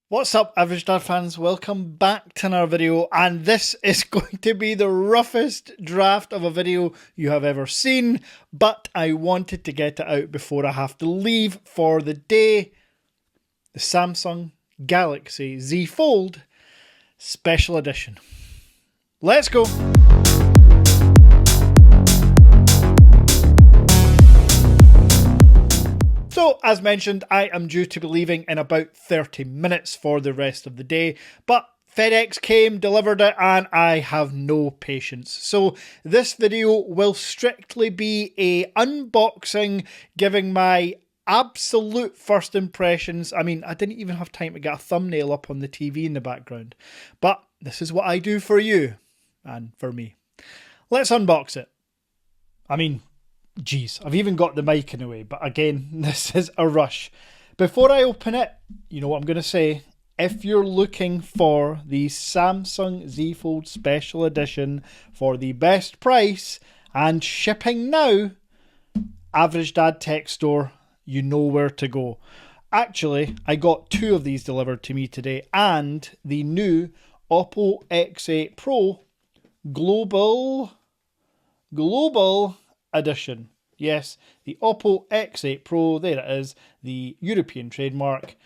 What's up, Average Dad fans? Welcome back to another video, and this is going to be the roughest draft of a video you have ever seen, but I wanted to get it out before I have to leave for the day. The Samsung Galaxy Z Fold Special Edition. Let's go! So, as mentioned, I am due to be leaving in about 30 minutes for the rest of the day, but FedEx came, delivered it, and I have no patience. So this video will strictly be a unboxing, giving my absolute first impressions. I mean, I didn't even have time to get a thumbnail up on the TV in the background, but this is what I do for you and for me. Let's unbox it. I mean, geez, I've even got the mic in the way, but again, this is a rush. Before I open it, you know what I'm going to say. If you're looking for the Samsung Z Fold Special Edition for the best price and shipping now, Average Dad Tech Store, you know where to go. Actually, I got two of these delivered to me today, and the new Oppo X8 Pro Global Edition. Yes, the Oppo X8 Pro, there it is, the European trademark,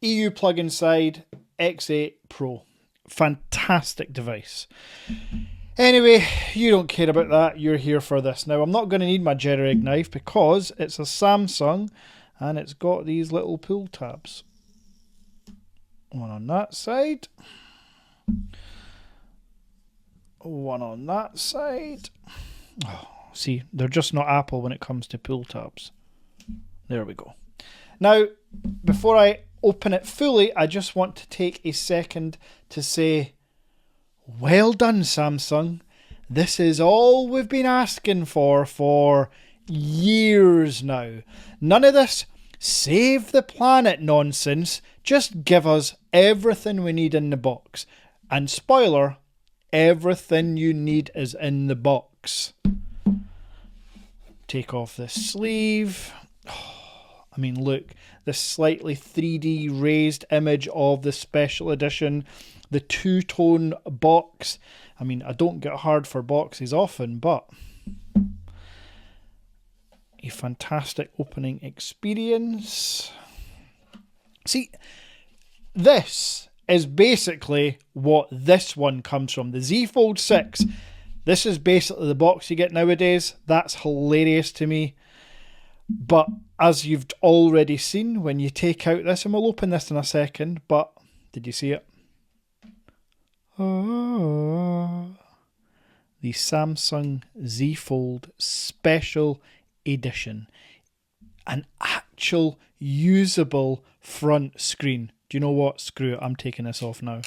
EU plug-in side, X8 Pro. Fantastic device. Anyway, you don't care about that, you're here for this. Now, I'm not going to need my jerry rig knife because it's a Samsung and it's got these little pull tabs. One on that side. One on that side. Oh. See, they're just not Apple when it comes to pull tabs. There we go. Now, before I open it fully, I just want to take a second to say, well done, Samsung. This is all we've been asking for years now. None of this save the planet nonsense. Just give us everything we need in the box. And spoiler, everything you need is in the box. Take off this sleeve. Oh, I mean, look, this slightly 3D raised image of the special edition, the two-tone box. I mean, I don't get hard for boxes often, but a fantastic opening experience. See, this is basically what this one comes from. The Z Fold 6. This is basically the box you get nowadays. That's hilarious to me. But as you've already seen, when you take out this, and we'll open this in a second, but did you see it? Oh, the Samsung Z Fold Special Edition. An actual usable front screen. Do you know what? Screw it. I'm taking this off now.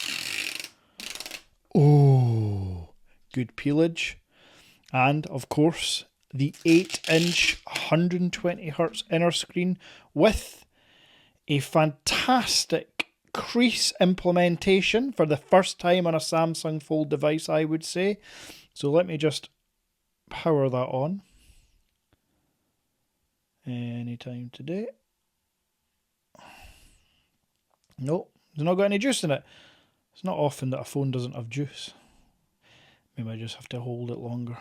Oh. Good peelage, and of course the 8-inch 120Hz inner screen with a fantastic crease implementation for the first time on a Samsung Fold device, I would say. So let me just power that on. Anytime today. Nope, there's not got any juice in it. It's not often that a phone doesn't have juice. Maybe I just have to hold it longer.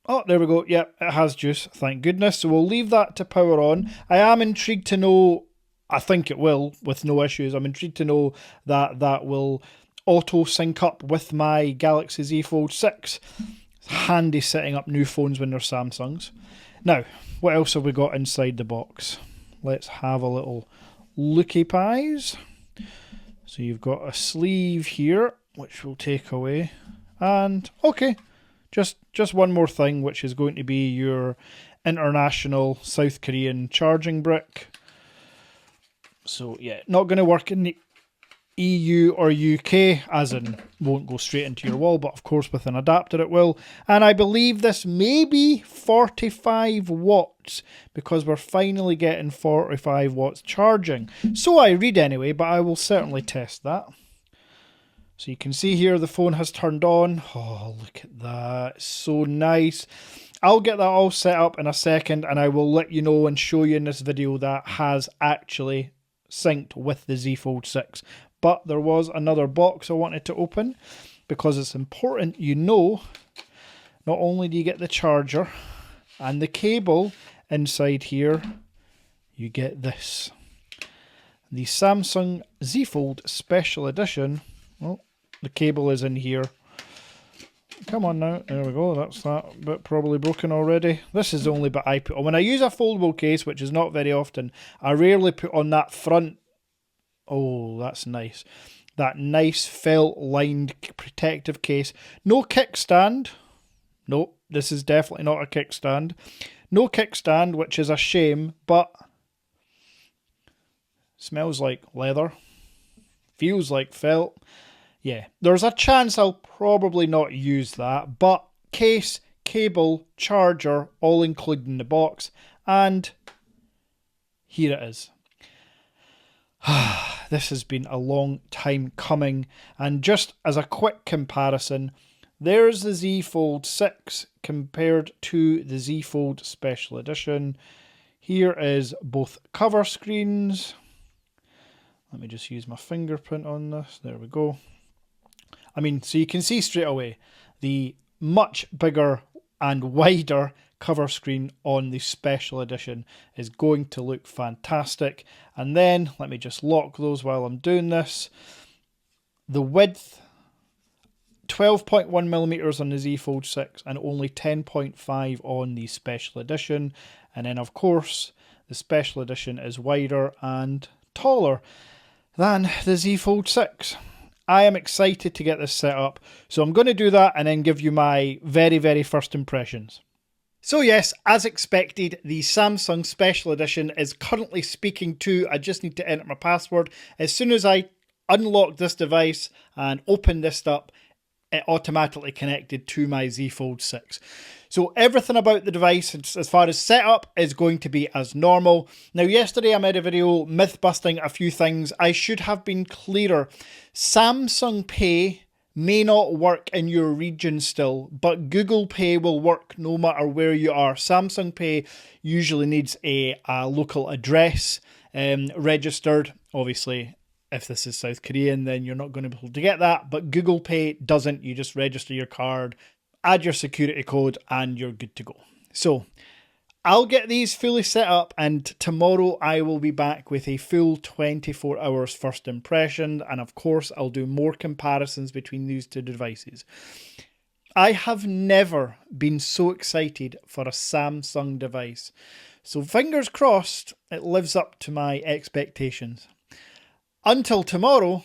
Oh, there we go. Yep, it has juice. Thank goodness. So we'll leave that to power on. I am intrigued to know, I think it will, with no issues. I'm intrigued to know that that will auto sync up with my Galaxy Z Fold 6. It's handy setting up new phones when they're Samsungs. Now, what else have we got inside the box? Let's have a little looky pies. So you've got a sleeve here, which we'll take away. And, okay, just one more thing, which is going to be your international South Korean charging brick. So, yeah, not going to work in the EU or UK, as in won't go straight into your wall, but of course with an adapter it will. And I believe this may be 45 watts, because we're finally getting 45 watts charging. So I read anyway, but I will certainly test that. So you can see here the phone has turned on. Oh, look at that. It's so nice. I'll get that all set up in a second, and I will let you know and show you in this video that has actually synced with the Z Fold 6. But there was another box I wanted to open, because it's important you know, not only do you get the charger and the cable inside here, you get this. The Samsung Z Fold Special Edition. Well, the cable is in here. Come on now, there we go, that's that bit probably broken already. This is the only bit I put on. When I use a foldable case, which is not very often, I rarely put on that front. Oh, that's nice. That nice felt lined protective case. No kickstand. Nope, this is definitely not a kickstand. No kickstand, which is a shame, but smells like leather. Feels like felt. Yeah, there's a chance I'll probably not use that, but case, cable, charger, all included in the box, and here it is. This has been a long time coming, and just as a quick comparison, there's the Z Fold 6 compared to the Z Fold Special Edition. Here is both cover screens. Let me just use my fingerprint on this. There we go. I mean, so you can see straight away the much bigger and wider cover screen on the Special Edition is going to look fantastic. And then, let me just lock those while I'm doing this. The width, 12.1mm on the Z Fold 6 and only 10.5 on the Special Edition. And then, of course, the Special Edition is wider and taller than the Z Fold 6. I am excited to get this set up, so I'm going to do that and then give you my very, very first impressions. So yes, as expected, the Samsung Special Edition is currently speaking to. I just need to enter my password. As soon as I unlock this device and open this up, it automatically connected to my Z Fold 6. So everything about the device, as far as setup, is going to be as normal. Now, yesterday I made a video myth-busting a few things. I should have been clearer. Samsung Pay may not work in your region still, but Google Pay will work no matter where you are. Samsung Pay usually needs a local address registered. Obviously, if this is South Korean, then you're not going to be able to get that, but Google Pay doesn't. You just register your card, add your security code, and you're good to go. So I'll get these fully set up, and tomorrow I will be back with a full 24 hours first impression, and of course I'll do more comparisons between these two devices. I have never been so excited for a Samsung device, so fingers crossed it lives up to my expectations. Until tomorrow,